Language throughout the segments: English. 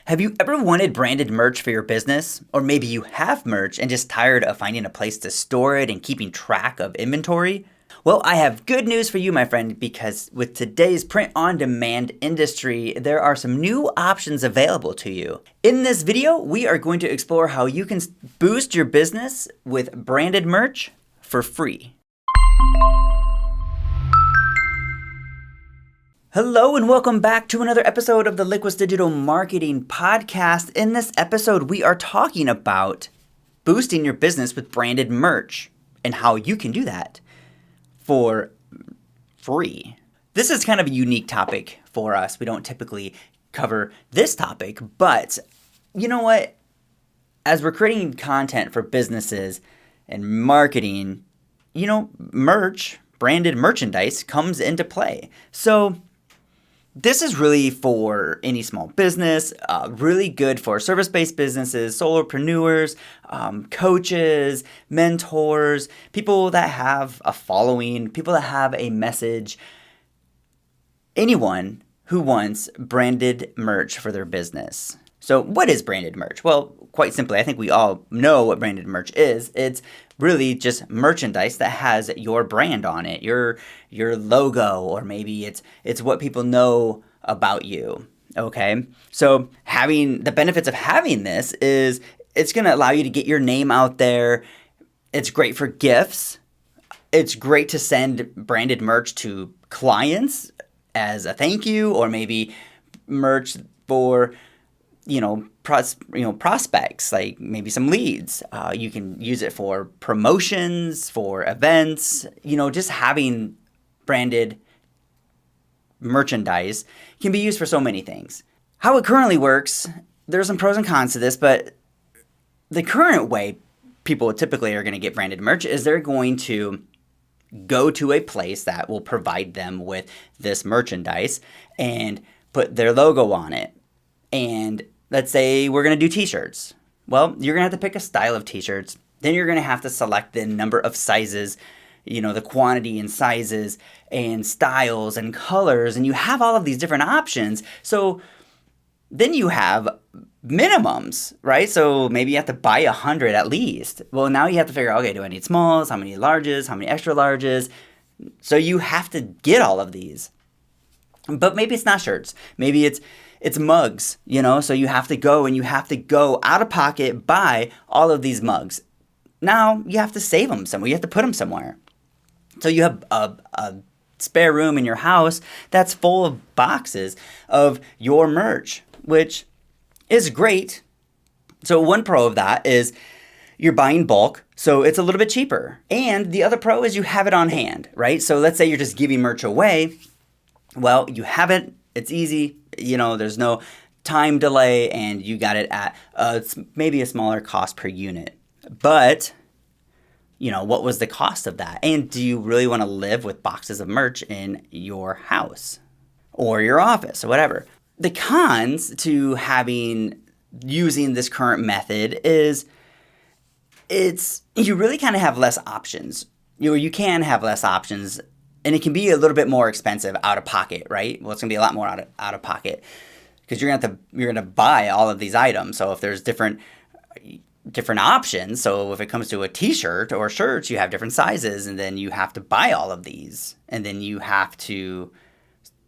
Have you ever wanted branded merch for your business? Or maybe you have merch and just tired of finding a place to store it and keeping track of inventory? Well, I have good news for you, my friend, because with today's print-on-demand industry, there are some new options available to you. In this video, we are going to explore how you can boost your business with branded merch for free. Hello and welcome back to another episode of the Liquid Digital Marketing Podcast. In this episode, we are talking about boosting your business with branded merch and how you can do that for free. This is kind of a unique topic for us. We don't typically cover this topic, but you know what? As we're creating content for businesses and marketing, merch, branded merchandise comes into play. So this is really for any small business, really good for service-based businesses, solopreneurs, coaches, mentors, people that have a following, people that have a message, anyone who wants branded merch for their business. So what is branded merch? Well, quite simply, I think we all know what branded merch is. It's really just merchandise that has your brand on it, your logo, or maybe it's what people know about you. Okay? So having the benefits of having this is it's going to allow you to get your name out there. It's great for gifts. It's great to send branded merch to clients as a thank you, or maybe merch for prospects, like maybe some leads. You can use it for promotions, for events. Just having branded merchandise can be used for so many things. How it currently works, there's some pros and cons to this, but the current way people typically are going to get branded merch is they're going to go to a place that will provide them with this merchandise and put their logo on it. And let's say we're going to do t-shirts. Well, you're going to have to pick a style of t-shirts. Then you're going to have to select the number of sizes, the quantity and sizes and styles and colors. And you have all of these different options. So then you have minimums, right? So maybe you have to buy 100 at least. Well, now you have to figure out, okay, do I need smalls? How many larges? How many extra larges? So you have to get all of these. But maybe it's not shirts. Maybe it's mugs, so you have to go out of pocket, buy all of these mugs. Now you have to save them somewhere. You have to put them somewhere. So you have a spare room in your house that's full of boxes of your merch, which is great. So one pro of that is you're buying bulk, so it's a little bit cheaper. And the other pro is you have it on hand, right? So let's say you're just giving merch away. Well, you have it. It's easy. There's no time delay, and you got it at maybe a smaller cost per unit. But, what was the cost of that? And do you really want to live with boxes of merch in your house or your office or whatever? The cons to using this current method is you really kind of have less options. You can have less options. And it can be a little bit more expensive out of pocket, right? Well, it's gonna be a lot more out of pocket because you're gonna buy all of these items. So if there's different options, so if it comes to a T-shirt or shirts, you have different sizes, and then you have to buy all of these, and then you have to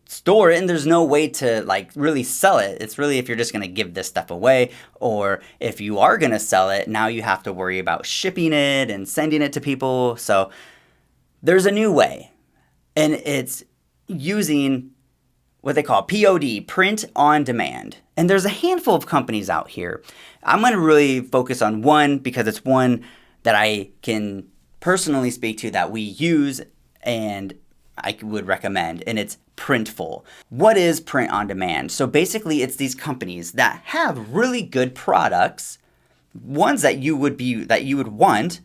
store it, and there's no way to really sell it. It's really if you're just gonna give this stuff away, or if you are gonna sell it, now you have to worry about shipping it and sending it to people. So there's a new way. And it's using what they call POD, print on demand. And there's a handful of companies out here. I'm going to really focus on one because it's one that I can personally speak to that we use and I would recommend, and it's Printful. What is print on demand? So basically it's these companies that have really good products, ones that you would want.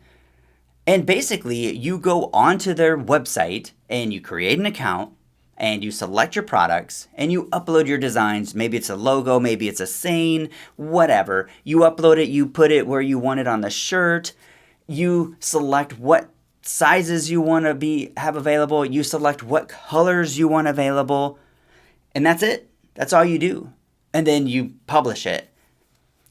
And basically, you go onto their website and you create an account and you select your products and you upload your designs. Maybe it's a logo, maybe it's a saying, whatever. You upload it, you put it where you want it on the shirt. You select what sizes you want to have available. You select what colors you want available. And that's it. That's all you do. and then you publish it.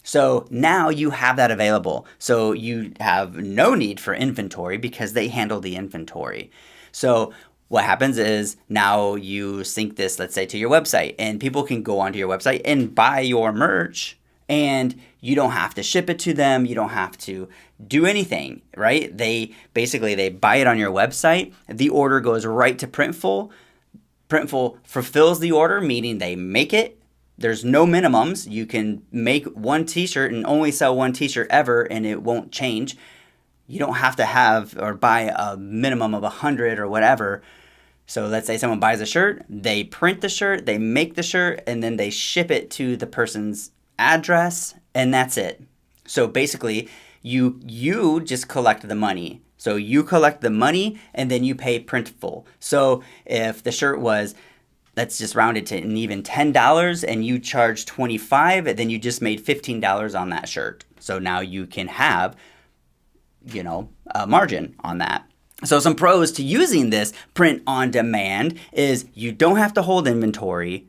So now you have that available. So you have no need for inventory because they handle the inventory. So what happens is now you sync this, let's say, to your website, and people can go onto your website and buy your merch, and you don't have to ship it to them. You don't have to do anything, right? They buy it on your website. The order goes right to Printful. Printful fulfills the order, meaning they make it. There's no minimums. You can make one t-shirt and only sell one t-shirt ever, and it won't change. You don't have to have or buy a minimum of 100 or whatever. So let's say someone buys a shirt, they print the shirt, they make the shirt, and then they ship it to the person's address, and that's it. So basically, you just collect the money. So you collect the money, and then you pay Printful. So if the shirt was, let's just round it to an even $10, and you charge $25, then you just made $15 on that shirt. So now you can have, a margin on that. So some pros to using this print on demand is you don't have to hold inventory.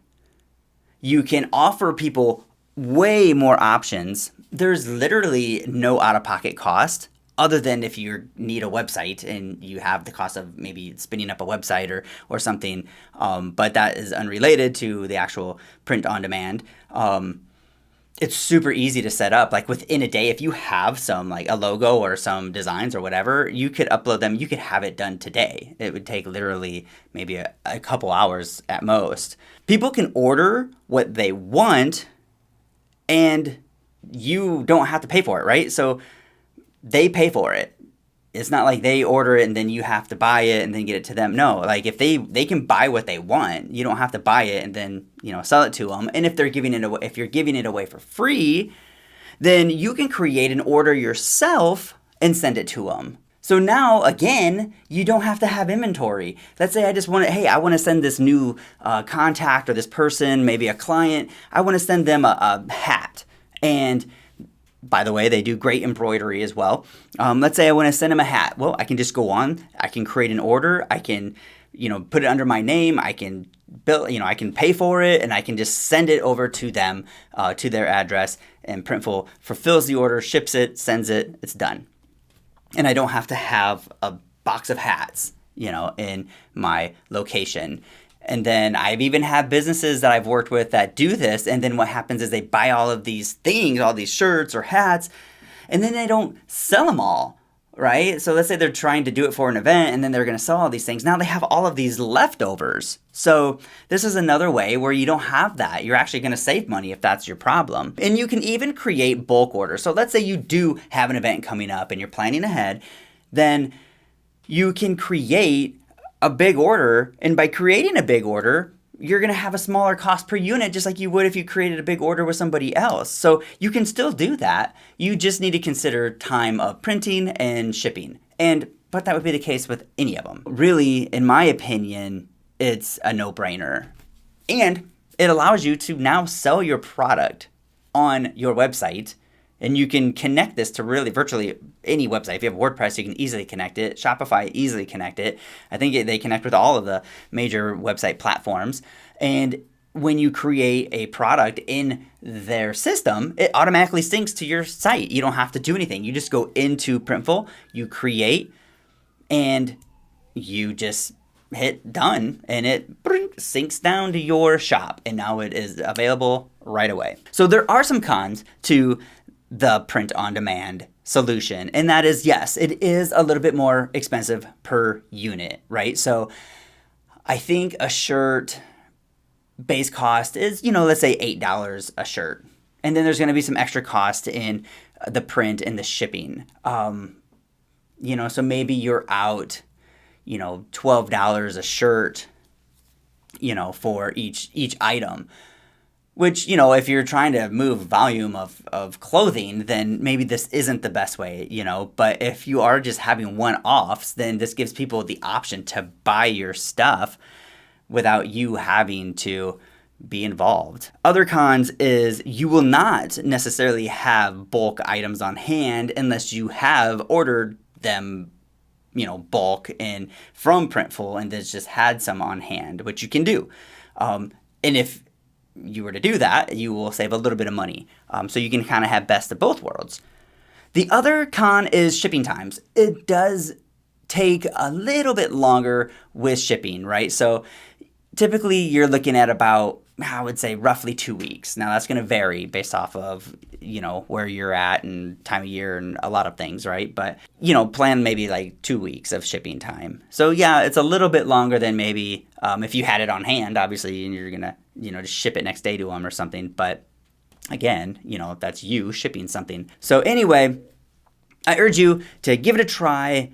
You can offer people way more options. There's literally no out-of-pocket cost other than if you need a website and you have the cost of maybe spinning up a website or something. But that is unrelated to the actual print on demand. It's super easy to set up. Like within a day, if you have some like a logo or some designs or whatever, you could upload them. You could have it done today. It would take literally maybe a couple hours at most. People can order what they want and you don't have to pay for it, right? So they pay for it. It's not like they order it and then you have to buy it and then get it to them. No, like if they can buy what they want, you don't have to buy it and then, sell it to them. And if you're giving it away for free, then you can create an order yourself and send it to them. So now, again, you don't have to have inventory. Let's say I want to send this new contact or this person, maybe a client, I want to send them a hat. And by the way, they do great embroidery as well. Let's say I want to send them a hat. Well, I can just go on. I can create an order. I can, put it under my name. I can I can pay for it, and I can just send it over to them, to their address. And Printful fulfills the order, ships it, sends it. It's done. And I don't have to have a box of hats, in my location. And then I've even had businesses that I've worked with that do this. And then what happens is they buy all of these things, all these shirts or hats, and then they don't sell them all, right? So let's say they're trying to do it for an event and then they're going to sell all these things. Now they have all of these leftovers. So this is another way where you don't have that. You're actually going to save money if that's your problem. And you can even create bulk orders. So let's say you do have an event coming up and you're planning ahead, then you can create a big order, and by creating a big order, you're going to have a smaller cost per unit, just like you would if you created a big order with somebody else. So you can still do that. You just need to consider time of printing and shipping. But that would be the case with any of them. Really, in my opinion, it's a no-brainer. And it allows you to now sell your product on your website. And you can connect this to really virtually any website. If you have WordPress, you can easily connect it. Shopify, easily connect it. I think they connect with all of the major website platforms. And when you create a product in their system, it automatically syncs to your site. You don't have to do anything. You just go into Printful, you create, and you just hit done, and it syncs down to your shop. And now it is available right away. So there are some cons to the print-on-demand solution, and that is, yes, it is a little bit more expensive per unit, right? So I think a shirt base cost is, let's say $8 a shirt, and then there's going to be some extra cost in the print and the shipping. So maybe you're out, $12 a shirt, for each item. Which, if you're trying to move volume of clothing, then maybe this isn't the best way, But if you are just having one-offs, then this gives people the option to buy your stuff without you having to be involved. Other cons is you will not necessarily have bulk items on hand unless you have ordered them, bulk and from Printful and just had some on hand, which you can do. And if you were to do that, you will save a little bit of money. So you can kind of have best of both worlds. The other con is shipping times. It does take a little bit longer with shipping, right? So typically you're looking at about, I would say, roughly 2 weeks. Now that's going to vary based off of, where you're at and time of year and a lot of things, right? But, plan maybe like 2 weeks of shipping time. So yeah, it's a little bit longer than maybe if you had it on hand, obviously, and you're going to, just ship it next day to them or something. But again, that's you shipping something. So anyway, I urge you to give it a try.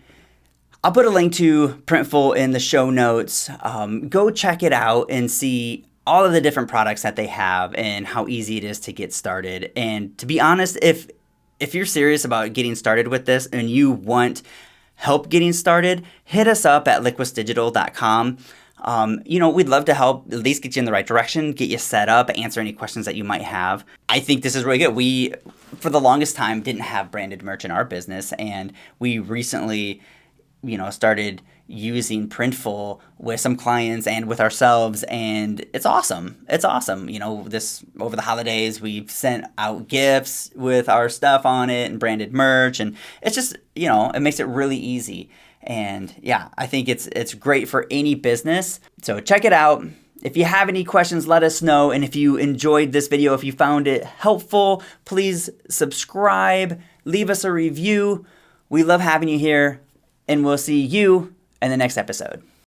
I'll put a link to Printful in the show notes. Go check it out and see all of the different products that they have and how easy it is to get started. And to be honest, if you're serious about getting started with this and you want help getting started, hit us up at liquisdigital.com. We'd love to help, at least get you in the right direction, get you set up, answer any questions that you might have. I think this is really good. We, for the longest time, didn't have branded merch in our business, and we recently, started using Printful with some clients and with ourselves, and it's awesome. It's awesome. This over the holidays, we've sent out gifts with our stuff on it and branded merch, and it's just, it makes it really easy. And yeah, I think it's great for any business. So check it out. If you have any questions, let us know. And if you enjoyed this video, if you found it helpful, please subscribe, leave us a review. We love having you here, and we'll see you in the next episode.